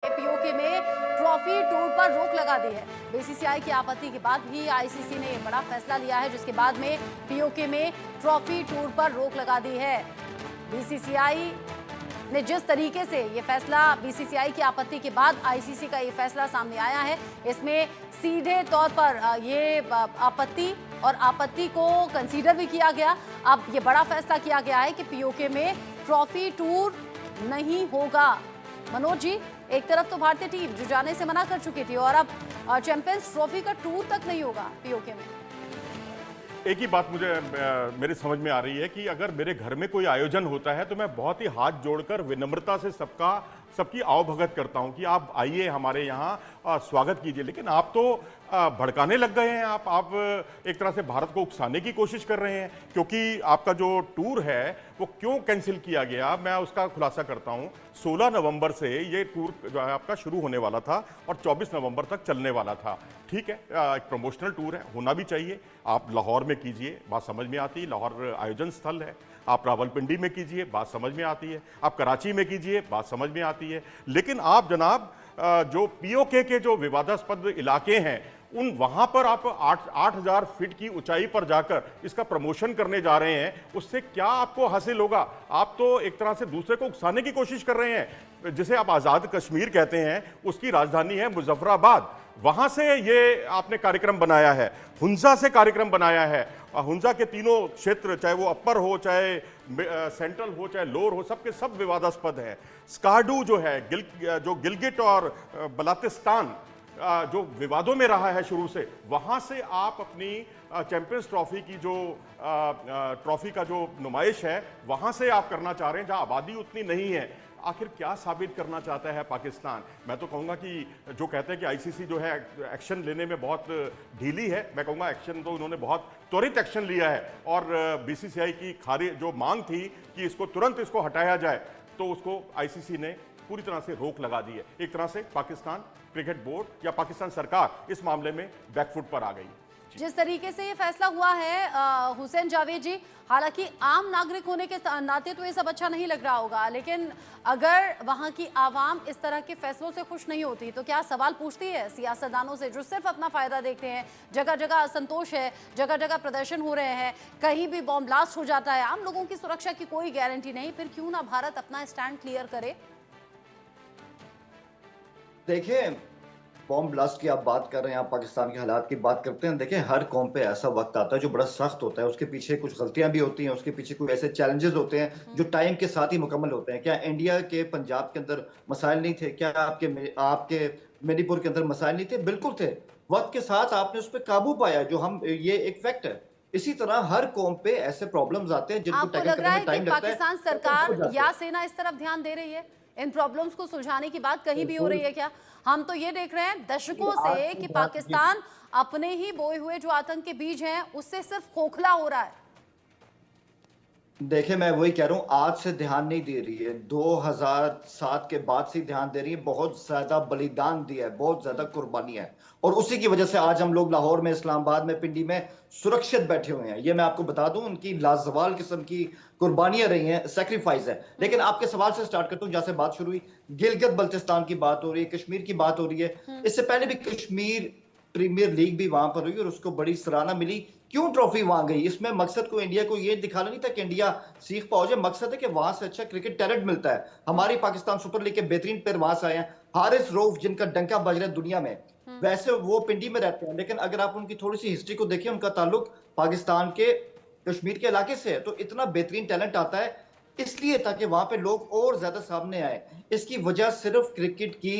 PoK में trophy tour पर रोक लगा दी है। बीसीसीआई की आपत्ति के बाद भी आईसीसी ने यह बड़ा फैसला लिया है, जिसके बाद में पीओके में ट्रॉफी टूर पर रोक लगा दी है। बीसीसीआई ने जिस तरीके से ये फैसला, बीसीसीआई की आपत्ति के बाद आईसीसी का ये फैसला सामने आया है, इसमें सीधे तौर पर ये आपत्ति को कंसीडर भी किया गया। अब ये बड़ा फैसला किया गया है कि पीओके में ट्रॉफी टूर नहीं होगा। मनोज जी, एक तरफ तो भारतीय टीम जो जाने से मना कर चुकी थी, और अब चैंपियंस ट्रॉफी का टूर तक नहीं होगा पीओके में। एक ही बात मुझे मेरी समझ में आ रही है कि अगर मेरे घर में कोई आयोजन होता है तो मैं बहुत ही हाथ जोड़कर विनम्रता से सबकी आवभगत करता हूं कि आप आइए, हमारे यहाँ स्वागत कीजिए। लेकिन आप तो भड़काने लग गए हैं। आप एक तरह से भारत को उकसाने की कोशिश कर रहे हैं, क्योंकि आपका जो टूर है वो क्यों कैंसिल किया गया, मैं उसका खुलासा करता हूं। 16 नवंबर से ये टूर जो है आपका शुरू होने वाला था और 24 नवंबर तक चलने वाला था। ठीक है, एक प्रमोशनल टूर है, होना भी चाहिए। आप लाहौर में कीजिए, बात समझ में आती है, लाहौर आयोजन स्थल है। आप रावलपिंडी में कीजिए, बात समझ में आती है। आप कराची में कीजिए, बात समझ में आती है। लेकिन आप जनाब जो पीओके के जो विवादास्पद इलाके हैं, उन वहां पर आप 8,000 फीट की ऊंचाई पर जाकर इसका प्रमोशन करने जा रहे हैं। उससे क्या आपको हासिल होगा? आप तो एक तरह से दूसरे को उकसाने की कोशिश कर रहे हैं। जिसे आप आज़ाद कश्मीर कहते हैं, उसकी राजधानी है मुजफ्फराबाद, वहां से ये आपने कार्यक्रम बनाया है। हुंजा से कार्यक्रम बनाया है। हुंजा के तीनों क्षेत्र, चाहे वो अपर हो, चाहे सेंट्रल हो, चाहे लोअर हो, सबके सब विवादास्पद है। स्कार्डू जो है, जो गिलगिट और बलातिस्तान जो विवादों में रहा है शुरू से, वहां से आप अपनी चैंपियंस ट्रॉफी की जो ट्रॉफी का जो नुमाइश है, वहां से आप करना चाह रहे हैं, जहां आबादी उतनी नहीं है। आखिर क्या साबित करना चाहता है पाकिस्तान? मैं तो कहूंगा कि जो कहते हैं कि आईसीसी जो है एक्शन लेने में बहुत ढीली है, मैं कहूंगा एक्शन तो उन्होंने बहुत त्वरित एक्शन लिया है। और बीसीसीआई की खारिज जो मांग थी कि इसको तुरंत इसको हटाया जाए, तो उसको आईसीसी ने पूरी तरह से रोक लगा दी है। एक तरह से पाकिस्तान क्रिकेट बोर्ड या पाकिस्तान सरकार इस मामले में बैकफुट पर आ गई। जिस तरीके से ये फैसला हुआ है हुसैन जावेद जी, हालांकि आम नागरिक होने के नाते तो ये सब अच्छा नहीं लग रहा होगा, लेकिन अगर वहां की आवाम इस तरह के फैसलों से खुश नहीं होती तो क्या सवाल पूछती है सियासतदानों से, जो सिर्फ अपना फायदा देखते हैं? जगह जगह असंतोष है, जगह जगह प्रदर्शन हो रहे हैं, कहीं भी बॉम्ब ब्लास्ट हो जाता है, आम लोगों की सुरक्षा की कोई गारंटी नहीं। फिर क्यों ना भारत अपना स्टैंड क्लियर करे? देखिए, बॉम्ब ब्लास्ट की आप बात कर रहे हैं, आप पाकिस्तान के हालात की बात करते हैं। देखिए, हर कौम पे ऐसा वक्त आता है जो बड़ा सख्त होता है, उसके पीछे कुछ गलतियां भी होती हैं, उसके पीछे कोई ऐसे चैलेंजेस होते हैं जो टाइम के साथ ही मुकम्मल होते हैं। क्या इंडिया के पंजाब के अंदर मसाइल नहीं थे? क्या आपके मणिपुर के अंदर मसाइल नहीं थे? बिल्कुल थे। वक्त के साथ आपने उस पर काबू पाया, ये एक फैक्ट है। इसी तरह हर कौम पे ऐसे प्रॉब्लम्स आते हैं जिनको टैकल करने में टाइम लगता है। पाकिस्तान सरकार या सेना इस तरफ ध्यान दे रही है? इन प्रॉब्लम्स को सुलझाने की बात कहीं भी हो रही है क्या? हम तो ये देख रहे हैं दशकों से कि पाकिस्तान अपने ही बोए हुए जो आतंक के बीज हैं उससे सिर्फ खोखला हो रहा है। देखिए, मैं वही कह रहा हूँ, आज से ध्यान नहीं दे रही है, 2007 के बाद से ध्यान दे रही है। बहुत ज्यादा बलिदान दिया है, बहुत ज्यादा कुर्बानी है, और उसी की वजह से आज हम लोग लाहौर में, इस्लामाबाद में, पिंडी में सुरक्षित बैठे हुए हैं। ये मैं आपको बता दूं, उनकी लाजवाल किस्म की कुर्बानियां रही हैं, सेक्रीफाइस है। लेकिन आपके सवाल से स्टार्ट करता हूं, जैसे बात शुरू हुई, गिलगित बल्तिस्तान की बात हो रही है, कश्मीर की बात हो रही है। इससे पहले भी कश्मीर प्रीमियर लीग भी वहां पर हुई और उसको बड़ी सराहना मिली। क्यों ट्रॉफी वहां गई? इसमें मकसद को इंडिया को ये दिखाना नहीं था कि इंडिया सीख पाओ जाए। मकसद है कि वहां से अच्छा क्रिकेट टैलेंट मिलता है। हमारी पाकिस्तान सुपर लीग के बेहतरीन प्लेयर वहां से आए हैं। हारिस रऊफ, जिनका डंका बज रहा है दुनिया में, वैसे वो पिंडी में रहते हैं, लेकिन अगर आप उनकी थोड़ी सी हिस्ट्री को देखें, उनका ताल्लुक पाकिस्तान के कश्मीर के इलाके से है। तो इतना बेहतरीन टैलेंट आता है इसलिए ताकि वहां पे लोग और ज्यादा सामने आए। इसकी वजह सिर्फ क्रिकेट की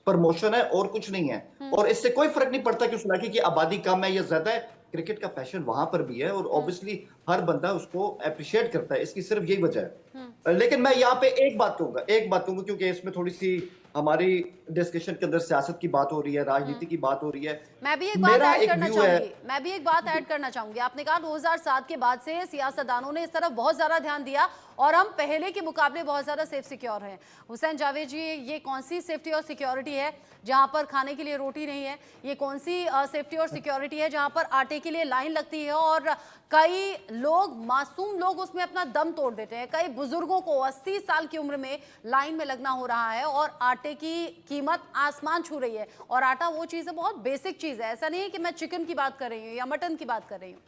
प्रमोशन है और कुछ नहीं है। और इससे कोई फर्क नहीं पड़ता कि उस इलाके की आबादी कम है या ज्यादा है, क्रिकेट का पैशन वहां पर भी है और ऑब्वियसली हर बंदा उसको अप्रिशिएट करता है। इसकी सिर्फ यही वजह है। लेकिन मैं यहाँ पे एक बात कहूंगा क्योंकि इसमें थोड़ी सी हमारी डिस्कशन के अंदर सियासत की बात हो रही है, राजनीति की बात हो रही है। मैं भी एक बात ऐड करना चाहूंगी। आपने कहा 2007 के बाद से सियासतदानों ने इस तरफ बहुत ज्यादा ध्यान दिया और हम पहले के मुकाबले बहुत ज्यादा सेफ सिक्योर हैं। हुसैन जावेद जी, ये कौन सी सेफ्टी और सिक्योरिटी है जहां पर खाने के लिए रोटी नहीं है? ये कौन सी सेफ्टी और सिक्योरिटी है जहां पर आटे के लिए लाइन लगती है और कई लोग, मासूम लोग उसमें अपना दम तोड़ देते हैं। कई बुजुर्गों को 80 साल की उम्र में लाइन में लगना हो रहा है और आटे की कीमत आसमान छू रही है। और आटा वो चीज़ है, बहुत बेसिक चीज़ है। ऐसा नहीं है कि मैं चिकन की बात कर रही हूँ या मटन की बात कर रही हूँ।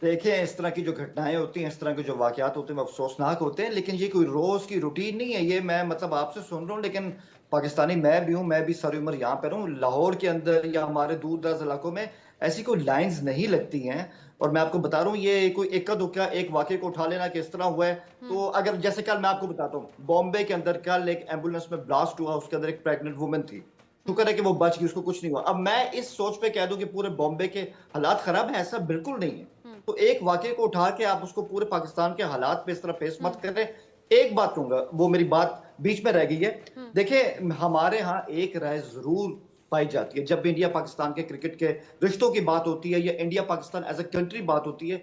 देखिए, इस तरह की जो घटनाएं होती हैं, इस तरह के जो वाकयात होते हैं, वो अफसोसनाक होते हैं, लेकिन ये कोई रोज की रूटीन नहीं है। ये मैं मतलब आपसे सुन रहा हूँ, लेकिन पाकिस्तानी मैं भी हूँ, मैं भी सारी उम्र यहाँ पे रहूँ। लाहौर के अंदर या हमारे दूर दराज इलाकों में ऐसी कोई लाइंस नहीं लगती हैं। और मैं आपको बता रहा हूँ, ये कोई इक्का दुक्का एक वाकये को उठा लेना कि इस तरह हुआ है। तो अगर जैसे कल मैं आपको बताता हूँ, बॉम्बे के अंदर कल एक एम्बुलेंस में ब्लास्ट हुआ, उसके अंदर एक प्रेग्नेंट वुमन थी। शुक्र है कि वो बच गई, उसको कुछ नहीं हुआ। अब मैं इस सोच पे कह दूं कि पूरे बॉम्बे के हालात खराब है, ऐसा बिल्कुल नहीं है। तो एक वाकये को उठा के आप उसको पूरे पाकिस्तान के हालात पे इस तरह पेश मत करें। एक बात कहूंगा, वो मेरी बात बीच में रह गई है। देखिए, हमारे यहाँ एक राय जरूर पाई जाती है जब भी इंडिया पाकिस्तान के क्रिकेट के रिश्तों की बात होती है या India Pakistan as a country बात होती है।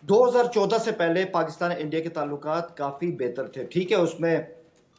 2014 से पहले पाकिस्तान इंडिया के ताल्लुकात काफी बेहतर थे। ठीक है, उसमें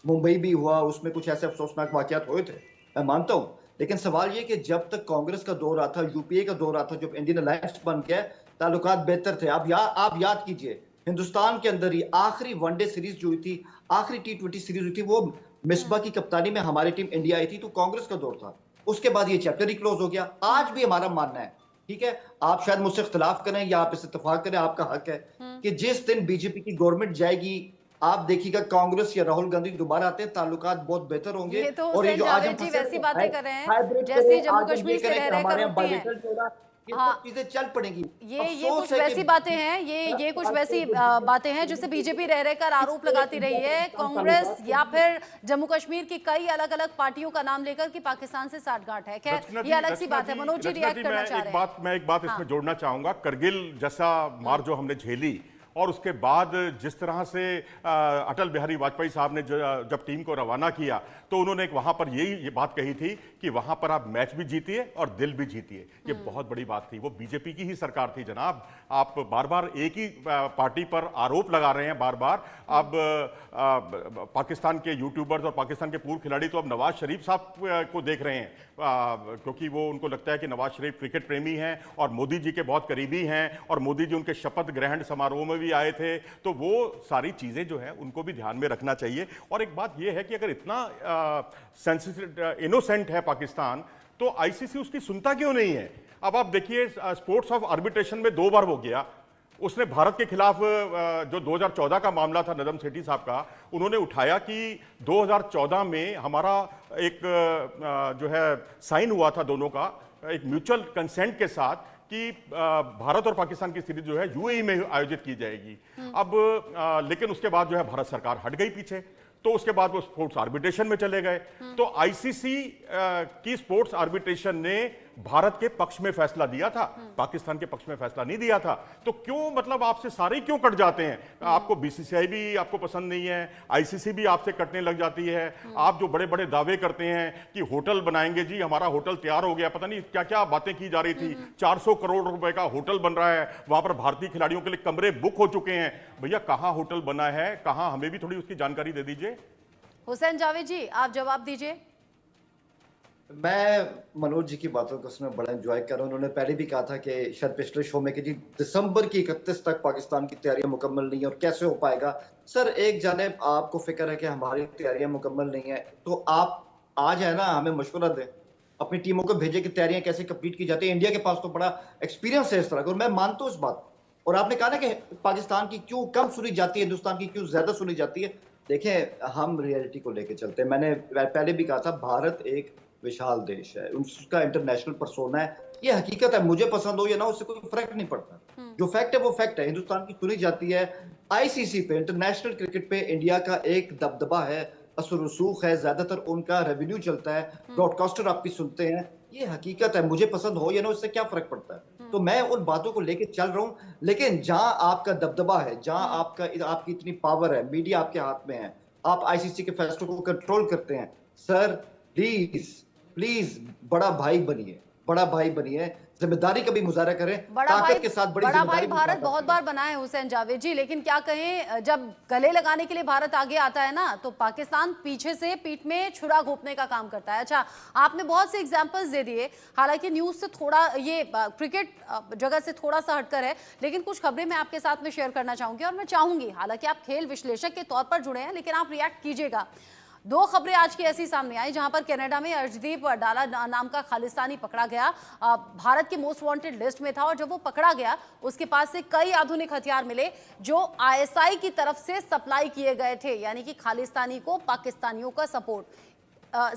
मुंबई भी हुआ, उसमें कुछ ऐसे अफसोसनाक वाकयात हुए थे, मैं मानता हूं। लेकिन सवाल ये कि जब तक कांग्रेस का दौर आता, यूपीए का दौर आता, जब इंडियन अलायंस बन गया, ताल्लुकात बेहतर थे। आप याद कीजिए, हिंदुस्तान के अंदर ही आखिरी वनडे सीरीज जो हुई थी, आखिरी T20 सीरीज हुई थी, वो मिसबा की कप्तानी में हमारी टीम इंडिया आई थी, तो कांग्रेस का दौर था। उसके बाद ये चैप्टर ही क्लोज हो गया। आज भी हमारा मानना है, ठीक है, आप शायद मुझसे इख्तिलाफ करें या आप इस इत्तेफाक करें, आपका हक है, कि जिस दिन बीजेपी की गवर्नमेंट जाएगी, आप देखिएगा कांग्रेस या राहुल गांधी दोबारा आते हैं, ताल्लुकात बहुत बेहतर होंगे। ये तो और ये हुसैन जो आज जावेद हम जी फंसे वैसी हैं, बातें कर रहे हैं हाइब्रिड जैसी करें, जम्मू आज हम कश्मीर ये से करें रह कि रहकर हमारे यहाँ होती हैं। बायोलेटरल हो रहा है, ये हाँ, सब चीजें चल पड़ेंगी। ये अफसोस कुछ है कि वैसी बातें हैं, ये कुछ वैसी बातें हैं जिससे बीजेपी रह रहकर आरोप लगाती रही है, कांग्रेस या फिर जम्मू कश्मीर की कई अलग अलग पार्टियों का नाम लेकर कि पाकिस्तान से साठगांठ है। खैर, ये अलग सी बात है। मनोज जी रिएक्ट करना चाह रहे हैं। मैं एक बात इसमें जोड़ना चाहूंगा। करगिल जैसा मार जो हमने झेली, और उसके बाद जिस तरह से अटल बिहारी वाजपेयी साहब ने जब टीम को रवाना किया, तो उन्होंने एक वहां पर ये बात कही थी कि वहां पर आप मैच भी जीतिए और दिल भी जीतिए। ये बहुत बड़ी बात थी। वो बीजेपी की ही सरकार थी जनाब। आप बार बार एक ही पार्टी पर आरोप लगा रहे हैं बार बार। अब पाकिस्तान के यूट्यूबर्स और पाकिस्तान के पूर्व खिलाड़ी तो अब नवाज शरीफ साहब को देख रहे हैं, क्योंकि वो उनको लगता है कि नवाज शरीफ क्रिकेट प्रेमी हैं और मोदी जी के बहुत करीबी हैं, और मोदी जी उनके शपथ ग्रहण समारोह में भी आए थे। तो वो सारी चीजें जो है उनको भी ध्यान में रखना चाहिए। और एक बात ये है कि अगर इतना इनोसेंट है पाकिस्तान, तो आईसीसी उसकी सुनता क्यों नहीं है? अब आप देखिए, स्पोर्ट्स ऑफ आर्बिट्रेशन में 2 बार वो गया। उसने भारत के खिलाफ जो 2014 का मामला था नदम सेठी साहब का, उन्होंने उठाया कि 2014 में हमारा एक जो है साइन हुआ था दोनों का, एक म्यूचुअल कंसेंट के साथ, कि भारत और पाकिस्तान की सीरीज जो है यूएई में आयोजित की जाएगी। अब लेकिन उसके बाद जो है भारत सरकार हट गई पीछे, तो उसके बाद वो स्पोर्ट्स आर्बिट्रेशन में चले गए। तो आईसीसी की स्पोर्ट्स आर्बिट्रेशन ने भारत के पक्ष में फैसला दिया था, पाकिस्तान के पक्ष में फैसला नहीं दिया था। तो क्यों, मतलब आपसे सारे क्यों कट जाते हैं? आपको बीसीसीआई भी आपको पसंद नहीं है, आईसीसी भी आपसे कटने लग जाती है। आप जो बड़े बड़े दावे करते हैं कि होटल बनाएंगे जी, हमारा होटल तैयार हो गया, पता नहीं क्या क्या बातें की जा रही थी, 400 करोड़ रुपए का होटल बन रहा है, वहां पर भारतीय खिलाड़ियों के लिए कमरे बुक हो चुके हैं। भैया, कहां होटल बना है, कहां, हमें भी थोड़ी उसकी जानकारी दे दीजिए। हुसैन जावेद जी, आप जवाब दीजिए। मैं मनोज जी की बातों को उसमें बड़ा एंजॉय कर रहा हूँ। उन्होंने पहले भी कहा था कि शायद पिछले शो में कि जी दिसंबर की 31 तक पाकिस्तान की तैयारियां मुकम्मल नहीं है और कैसे हो पाएगा। सर, एक जानिब आपको फिक्र है कि हमारी तैयारियां मुकम्मल नहीं है, तो आप आ जाए ना, हमें मशवरा दें, अपनी टीमों को भेजे कि तैयारियां कैसे कंप्लीट की जाती है। इंडिया के पास तो बड़ा एक्सपीरियंस है इस तरह का, और मैं मानता हूँ इस बात। और आपने कहा ना कि पाकिस्तान की क्यों कम सुनी जाती है, हिंदुस्तान की क्यों ज्यादा सुनी जाती है। देखें, हम रियलिटी को लेकर चलते हैं। मैंने पहले भी कहा था, भारत एक विशाल देश है, उसका इंटरनेशनल पर्सोना है, ये हकीकत है। मुझे पसंद हो या ना, उससे कोई फर्क नहीं पड़ता। जो फैक्ट है वो फैक्ट है। हिंदुस्तान की सुनी जाती है। आईसीसी पे, इंटरनेशनल क्रिकेट पे इंडिया का एक दबदबा है, असर रसूख है, ज्यादातर उनका रेवेन्यू चलता है, ब्रॉडकास्टर आपकी सुनते हैं, ये हकीकत है। मुझे पसंद हो या ना, उससे क्या फर्क पड़ता है। तो मैं उन बातों को लेके चल रहा हूं। लेकिन जहां आपका दबदबा है, जहां आपकी इतनी पावर है, मीडिया आपके हाथ में है, आप आईसीसी के फैसलों को कंट्रोल करते हैं, सर प्लीज प्लीज बड़ा भाई बनिए, बड़ा भाई बनिए, जिम्मेदारी का भी मुजाहरा करें, बड़ा भाई, ताकत के साथ बड़ी बड़ा भाई जिम्मेदारी भारत भी बहुत बार बना है हुसैन जावेद जी, लेकिन क्या कहें, जब गले लगाने के लिए भारत आगे आता है ना, तो पाकिस्तान पीछे से पीठ में छुरा घोंपने का काम करता है। अच्छा, आपने बहुत से एग्जांपल्स दे दिए, हालांकि न्यूज से थोड़ा, ये क्रिकेट जगह से थोड़ा सा हटकर है, लेकिन कुछ खबरें मैं आपके साथ में शेयर करना चाहूंगी और मैं चाहूंगी, हालांकि आप खेल विश्लेषक के तौर पर जुड़े हैं, लेकिन आप रिएक्ट कीजिएगा। दो खबरें आज की ऐसी सामने आई जहां पर कनाडा में अर्शदीप डाला नाम का खालिस्तानी पकड़ा गया, भारत की मोस्ट वांटेड लिस्ट में था, और जब वो पकड़ा गया उसके पास से कई आधुनिक हथियार मिले जो आईएसआई की तरफ से सप्लाई किए गए थे, यानी कि खालिस्तानी को पाकिस्तानियों का सपोर्ट।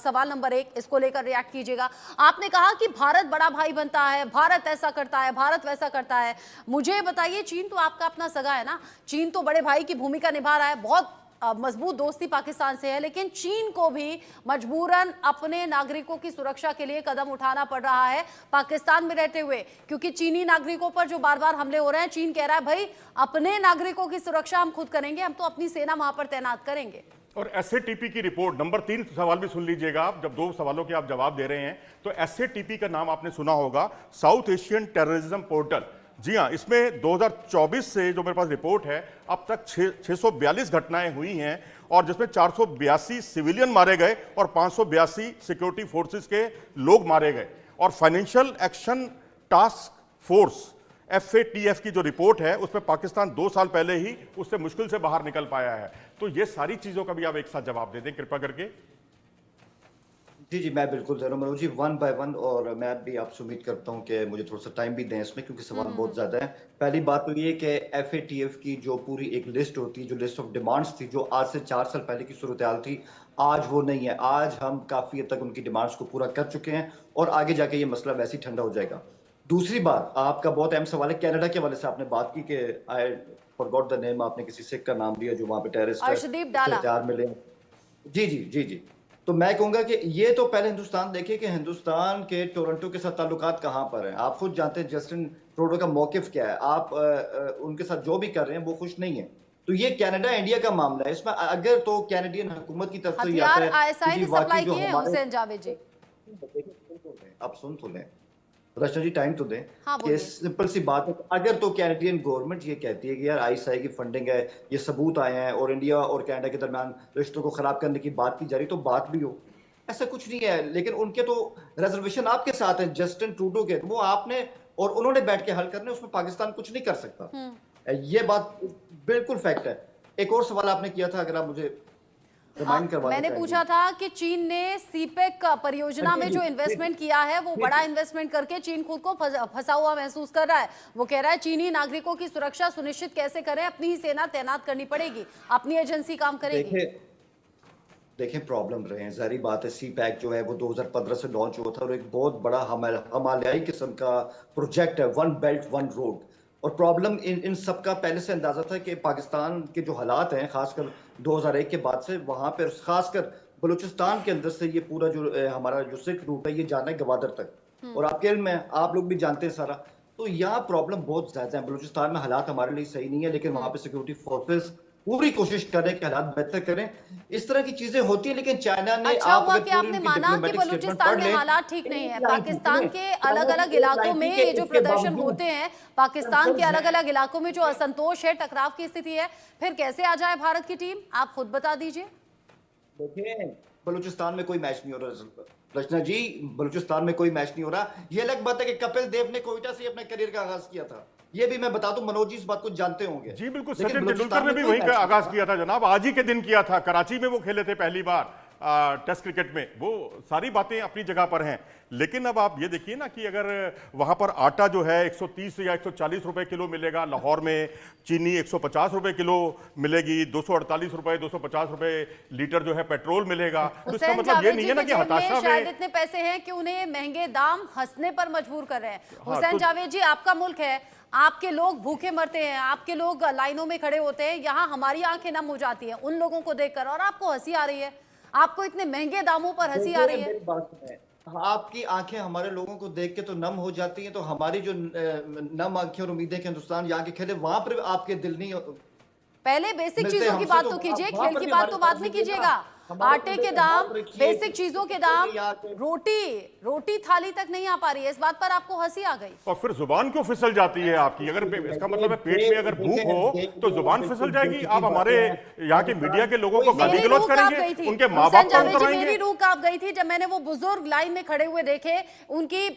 सवाल नंबर 1, इसको लेकर रिएक्ट कीजिएगा। आपने कहा कि भारत बड़ा भाई बनता है, भारत ऐसा करता है, भारत वैसा करता है। मुझे बताइए, चीन तो आपका अपना सगा है ना, चीन तो बड़े भाई की भूमिका निभा रहा है, बहुत मजबूत दोस्ती पाकिस्तान से है, लेकिन चीन को भी मजबूरन अपने नागरिकों की सुरक्षा के लिए कदम उठाना पड़ रहा है पाकिस्तान में रहते हुए, क्योंकि चीनी नागरिकों पर जो बार बार हमले हो रहे हैं, चीन कह रहा है भाई अपने नागरिकों की सुरक्षा हम खुद करेंगे, हम तो अपनी सेना वहां पर तैनात करेंगे। और एसएटीपी की रिपोर्ट नंबर 3 सवाल भी सुन लीजिएगा आप, जब 2 सवालों के आप जवाब दे रहे हैं, तो एसएटीपी का नाम आपने सुना होगा, साउथ एशियन टेररिज्म पोर्टल। जी हाँ, इसमें 2024 से जो मेरे पास रिपोर्ट है, अब तक 642 घटनाएं हुई हैं, और जिसमें 482 सिविलियन मारे गए और 582 सिक्योरिटी फोर्सेस के लोग मारे गए। और financial action task force FATF की जो रिपोर्ट है, उसमें पाकिस्तान 2 साल पहले ही उससे मुश्किल से बाहर निकल पाया है। तो ये सारी चीजों का भी आप एक साथ जवाब दे दें कृपया करके। जी, मैं बिल्कुल जरूर मनोज जी, 1 बाय 1, और मैं भी आपसे उम्मीद करता हूं कि मुझे थोड़ा सा टाइम भी दें इसमें, क्योंकि सवाल बहुत ज्यादा है। पहली बात तो ये कि FATF की जो पूरी एक लिस्ट होती है, जो लिस्ट ऑफ डिमांड्स थी, जो आज से 4 साल पहले की सूरत-ए-हाल थी, आज वो नहीं है। आज हम काफी हद तक उनकी डिमांड्स को पूरा कर चुके हैं, और आगे जाके ये मसला वैसे ही ठंडा हो जाएगा। दूसरी बात, आपका बहुत अहम सवाल है कनाडा के हवाले से, आपने बात की कि आई फॉरगॉट द नेम, आपने किसी सिख का नाम लिया जो वहां पे टेररिस्ट अर्शदीप डाला। हथियार मिले। जी। तो मैं कहूंगा कि ये तो पहले हिंदुस्तान देखे कि हिंदुस्तान के टोरंटो के साथ ताल्लुकात कहां पर हैं। आप खुद जानते हैं जस्टिन ट्रूडो का मौकिफ क्या है, आप उनके साथ जो भी कर रहे हैं वो खुश नहीं है। तो ये कनाडा इंडिया का मामला है, इसमें अगर तो कैनेडियन हुकूमत की तरफ से हथियार आईएसआई ने सप्लाई किए हैं हुसैन जावेद जी। आप सुन तो लें, रचना जी टाइम तो दें। हाँ, ये सिंपल सी बात है, अगर तो कैनेडियन गवर्नमेंट ये कहती है कि यार आईएसआई की फंडिंग है, ये सबूत आए हैं और इंडिया और कनाडा के दरमियान रिश्तों को खराब करने की बात की जा रही, तो बात भी हो, ऐसा कुछ नहीं है। लेकिन उनके तो रिजर्वेशन आपके साथ है, जस्टिन ट्रूडो के, वो आपने और उन्होंने बैठ के हल करने, उसमें पाकिस्तान कुछ नहीं कर सकता। ये बात बिल्कुल फैक्ट है। एक और सवाल आपने किया था, अगर आप मुझे मैंने पूछा था कि चीन ने सीपेक परियोजना में जो इन्वेस्टमेंट किया है, वो बड़ा इन्वेस्टमेंट करके चीन खुद को फंसा हुआ महसूस कर रहा है। वो कह रहा है चीनी नागरिकों की सुरक्षा सुनिश्चित कैसे करें, अपनी ही सेना तैनात करनी पड़ेगी, अपनी एजेंसी काम करेगी। देखें प्रॉब्लम रहे हैं, जारी बात है, सीपैक जो है वो 2015 से लॉन्च हुआ था और एक बहुत बड़ा हिमालयाई किस्म का प्रोजेक्ट है, 1 बेल्ट 1 रोड। और प्रॉब्लम इन सब का पहले से अंदाजा था कि पाकिस्तान के जो हालात हैं, खासकर 2001 के बाद से, वहां पर खासकर बलूचिस्तान के अंदर से ये पूरा जो हमारा जो सिख रूट है, ये जाना है गवादर तक, और आपके इल्म में, आप लोग भी जानते हैं सारा। तो यहाँ प्रॉब्लम बहुत ज्यादा है। बलूचिस्तान में हालात हमारे लिए सही नहीं है, लेकिन वहां पे सिक्योरिटी फोर्सेस पूरी कोशिश कर रहे हैं कि हालात बेहतर करें। इस तरह की चीजें होती है, लेकिन चाइना ने अच्छा हुआ कि आपने माना कि बलूचिस्तान में हालात ठीक नहीं है। पाकिस्तान के अलग अलग इलाकों में ये जो प्रदर्शन होते हैं, पाकिस्तान के अलग अलग इलाकों में जो असंतोष है, टकराव की स्थिति है, फिर कैसे आ जाए भारत की टीम, आप खुद बता दीजिए। देखिए, बलूचिस्तान में कोई मैच नहीं हो रहा रचना जी, बलूचिस्तान में कोई मैच नहीं हो रहा। ये अलग बात है कि कपिल देव ने कोयटा से अपने करियर का आगाज किया था, ये भी मैं बता दूं, मनोज जी इस बात को जानते होंगे। जी बिल्कुल, सचिन तेंदुलकर ने भी वहीं का आगाज किया था जनाब, आज ही के दिन किया था, कराची में वो खेले थे पहली बार टेस्ट क्रिकेट में। वो सारी बातें अपनी जगह पर हैं, लेकिन अब आप ये देखिए ना कि अगर वहां पर आटा जो है 130 या 140 रुपए किलो मिलेगा, लाहौर में चीनी 150 रुपए किलो मिलेगी, 248 रुपए 250 रुपए लीटर जो है पेट्रोल मिलेगा। तो इसका मतलब ये नहीं है ना कि हताशा में शायद इतने पैसे हैं कि उन्हें महंगे दाम हंसने पर मजबूर कर रहे हैं। हुसैन जावेद जी, आपका मुल्क है, आपके लोग भूखे मरते हैं, आपके लोग लाइनों में खड़े होते हैं, यहाँ हमारी आंखें नम हो जाती हैं उन लोगों को देखकर, और आपको हंसी आ रही है, आपको इतने महंगे दामों पर हंसी आ रही है। आपकी आंखें हमारे लोगों को देख के तो नम हो जाती हैं, तो हमारी जो नम आंखें और उम्मीदें कि हिंदुस्तान यहाँ के खेले, वहां पर आपके दिल नहीं। पहले बेसिक चीजों की बात तो कीजिए, खेल की बात तो बाद में कीजिएगा। आटे के दाम, बेसिक चीजों के दाम, यहाँ के- रोटी थाली तक नहीं आ पा रही है। इस बात पर आपको हंसी आ गई? और फिर जुबान क्यों फिसल जाती है आपकी? अगर इसका मतलब है पेट में अगर भूख हो तो जुबान फिसल जाएगी। आप हमारे यहाँ के मीडिया के लोगों को गाली मेरी गलौज रूह कांप करेंगे, गई थी उनके माँ हुसैन बाप को जावेद जी, कराएंगे। मेरी रूह कांप गई थी जब मैंने वो बुजुर्ग लाइन में खड़े हुए देखे। उनकी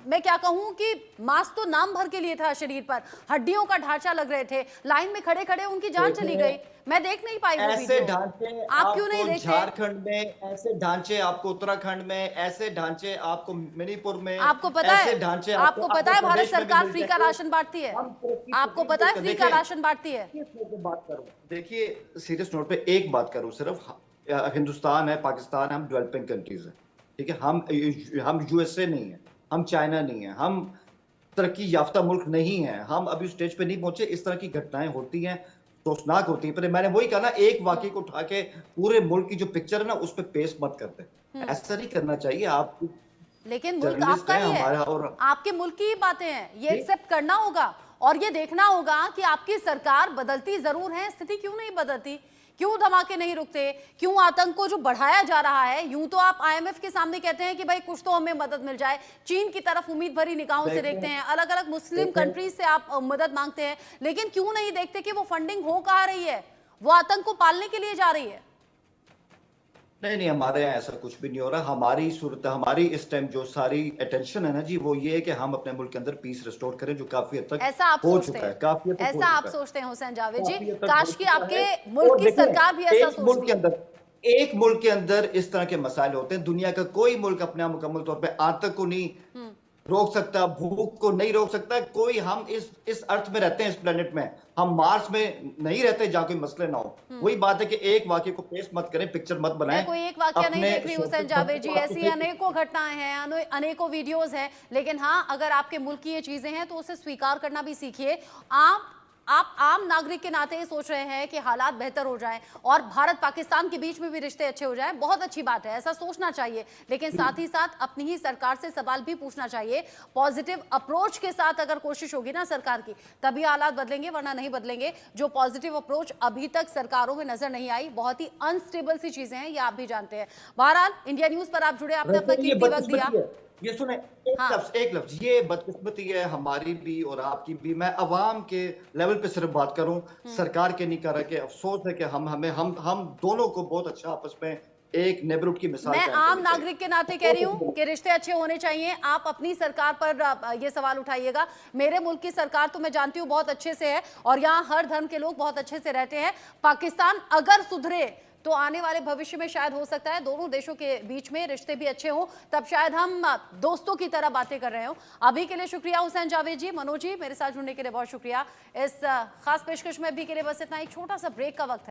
मैं क्या कहूं कि मांस तो नाम भर के लिए था शरीर पर, हड्डियों का ढांचा लग रहे थे। लाइन में खड़े खड़े उनकी जान चली गई। मैं देख नहीं पाई वो ऐसे वीडियो। ढांचे आप क्यों नहीं आपको देखते? झारखंड में, ऐसे ढांचे आपको उत्तराखंड में, ऐसे ढांचे आपको मणिपुर में, आपको पता ऐसे है, ढांचे आपको पता है आपको भारत प्रदेश में भी सरकार मिल फ्री का जाएंगे। राशन बांटती है? हम तरक्की आपको को पता है देखिए, फ्री का राशन बांटती है? बात करूं, देखिए सीरियस नोट पे एक बात करूं, सिर्फ हिंदुस्तान है, पाकिस्तान है, हम डेवलपिंग कंट्रीज है, ठीक है। हम यूएसए नहीं है, हम चाइना नहीं है, हम तरक्की याफ्ता मुल्क नहीं है, हम अभी स्टेज पे नहीं पहुंचे। इस तरह की घटनाएं होती हैं, सोचनाक होती है। पर मैंने वही कहा ना, एक वाकये को उठा के पूरे मुल्क की जो पिक्चर है ना उस पर पेश मत करते। ऐसा नहीं करना चाहिए। आप लेकिन मुल्क जर्नलिस्ट आपका हैं ही है, हमारा, और आपके मुल्क की ही बातें हैं, ये एक्सेप्ट करना होगा और ये देखना होगा कि आपकी सरकार बदलती जरूर है, स्थिति क्यों नहीं बदलती, क्यों धमाके नहीं रुकते, क्यों आतंक को जो बढ़ाया जा रहा है। यूं तो आप आईएमएफ के सामने कहते हैं कि भाई कुछ तो हमें मदद मिल जाए, चीन की तरफ उम्मीद भरी निगाहों से देखते हैं, अलग अलग मुस्लिम कंट्रीज से आप मदद मांगते हैं, लेकिन क्यों नहीं देखते कि वो फंडिंग हो कहाँ रही है, वो आतंक को पालने के लिए जा रही है? नहीं, हमारे यहाँ ऐसा कुछ भी नहीं हो रहा। हमारी सूरत, हमारी इस टाइम जो सारी अटेंशन है ना जी, वो ये है कि हम अपने मुल्क के अंदर पीस रिस्टोर करें, जो काफी हद तक ऐसा आप हो सोचते चुका है, हैं? काफी हद तक हो ऐसा आप चुका है। सोचते हैं हुसैन जावेद जी? काफी हद तक काश हो कि चुका आपके है। मुल्क और की देखिए, सरकार भी ऐसा एक मुल्क के सोचती। अंदर, एक मुल्क के अंदर इस तरह के मसाइल होते हैं। दुनिया का कोई मुल्क अपने आप मुकम्मल तौर पे आतंक को नहीं रोक सकता, भूख को नहीं रोक सकता कोई। हम इस अर्थ में रहते हैं, इस प्लेनेट में, हम मार्स में नहीं रहते जहां कोई मसले ना हो। वही बात है कि एक वाकये को पेश मत करें, पिक्चर मत बनाएं। मैं कोई एक वाकया नहीं अपने देख रही हुसैन जावेद जी, ऐसी अनेकों घटनाएं हैं, अनेकों वीडियोस हैं, लेकिन हाँ, अगर आपके मुल्क की ये चीजें हैं तो उसे स्वीकार करना भी सीखिए। आप आम नागरिक के नाते ये सोच रहे हैं कि हालात बेहतर हो जाएं और भारत पाकिस्तान के बीच में भी रिश्ते अच्छे हो जाएं, बहुत अच्छी बात है, ऐसा सोचना चाहिए, लेकिन साथ ही साथ अपनी ही सरकार से सवाल भी पूछना चाहिए। पॉजिटिव अप्रोच के साथ अगर कोशिश होगी ना सरकार की, तभी हालात बदलेंगे, वरना नहीं बदलेंगे। जो पॉजिटिव अप्रोच अभी तक सरकारों में नजर नहीं आई, बहुत ही अनस्टेबल सी चीजें हैं, ये आप भी जानते हैं। बहरहाल, इंडिया न्यूज पर आप जुड़े, आपने अपना कीमती वक्त दिया। ये सुने, हाँ। एक लफ्ज, ये बदकिस्मती है हमारी भी और आपकी भी। मैं अवाम के लेवल पे सिर्फ बात करूं, सरकार के नहीं कर रहा, कि अफसोस है कि हम दोनों को बहुत अच्छा आपस में एक नेबरहुड की मिसाल मैं कायम आम करनी चाहिए। नागरिक के नाते कह रही हूँ कि रिश्ते अच्छे होने चाहिए। आप अपनी सरकार पर ये सवाल उठाइएगा। मेरे मुल्क की सरकार तो मैं जानती हूँ बहुत अच्छे से है और यहाँ हर धर्म के लोग बहुत अच्छे से रहते हैं। पाकिस्तान अगर सुधरे तो आने वाले भविष्य में शायद हो सकता है दोनों देशों के बीच में रिश्ते भी अच्छे हों, तब शायद हम दोस्तों की तरह बातें कर रहे हो। अभी के लिए शुक्रिया हुसैन जावेद जी, मनोज जी, मेरे साथ जुड़ने के लिए बहुत शुक्रिया। इस खास पेशकश में अभी के लिए बस इतना ही, छोटा सा ब्रेक का वक्त है।